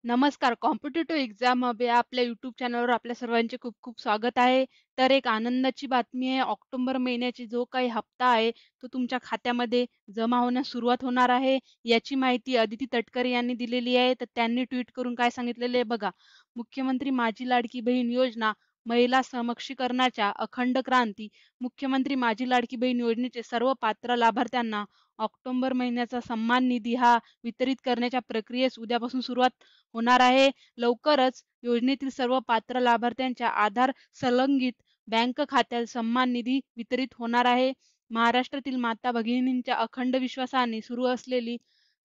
नमस्कार. Competitive exam hub या आपल्या YouTube चॅनलवर आपल्या सर्वांचे खूप खूप स्वागत आहे. तर एक आनंदाची बातमी आहे. ऑक्टोबर महिन्याची जो काही हप्ता आहे, तो तुमच्या खात्यामध्ये जमा होण्यास सुरुवात होणार आहे. याची माहिती अदिती तटकरे यांनी दिलेली आहे. तर त्यांनी ट्विट करून काय सांगितलेले आहे बघा. मुख्यमंत्री माझी लाडकी बहीण योजना, महिला सक्षमीकरणाच्या अखंड क्रांती. मुख्यमंत्री माझी लाडकी बहीण योजनेचे सर्व पात्र लाभार्थ्यांना ऑक्टोबर महिन्याचा सन्मान निधी हा वितरित करण्याच्या प्रक्रियेस उद्यापासून सुरुवात होणार आहे. लवकरच योजनेतील सर्व पात्र लाभार्थ्यांच्या आधार संलग्नित बँक खात्यात सन्मान निधी वितरित होणार आहे. महाराष्ट्रातील माता भगिनींच्या अखंड विश्वासाने सुरू असलेली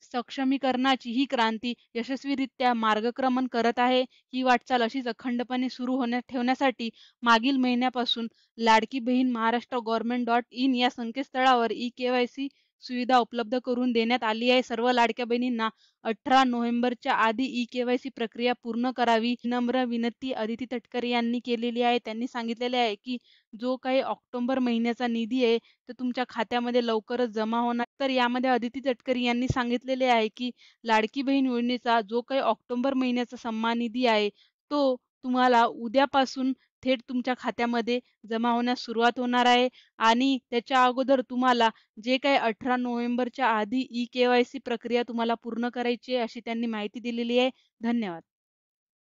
सक्षमीकरणाची ही क्रांती यशस्वीरित्या मार्गक्रमण करत आहे. ही वाटचाल अशीच अखंडपणे सुरू ठेवण्यासाठी मागील महिन्यापासून लाडकी बहीण महाराष्ट्र गव्हर्नमेंट.in या संकेतस्थळावर ई-केवायसी सुविधा उपलब्ध करून देण्यात आली आहे. सर्व लाडक्या बहिणींना 18 नोव्हेंबरच्या आधी ई-केवायसी प्रक्रिया पूर्ण करावी. नम्र विनंती अदिती तटकरे यांनी केलेली आहे. त्यांनी सांगितलेले आहे की जो काही ऑक्टोबर महिन्याचा निधी आहे तो तुमच्या खात्यामध्ये लवकरच जमा होणार. तर यामध्ये अदिती तटकरे यांनी सांगितलेले आहे की लाडकी बहीण योजनेचा जो काही ऑक्टोबर महिन्याचा सन्मान निधी आहे तो तुम्हाला उद्यापासून थेट तुमच्या खात्यामध्ये जमा होण्यास सुरुवात होणार आहे आणि त्याच्या अगोदर तुम्हाला जे काही 18 नोव्हेंबरच्या आधी ई-केवायसी प्रक्रिया तुम्हाला पूर्ण करायची आहे अशी त्यांनी माहिती दिलेली आहे. धन्यवाद.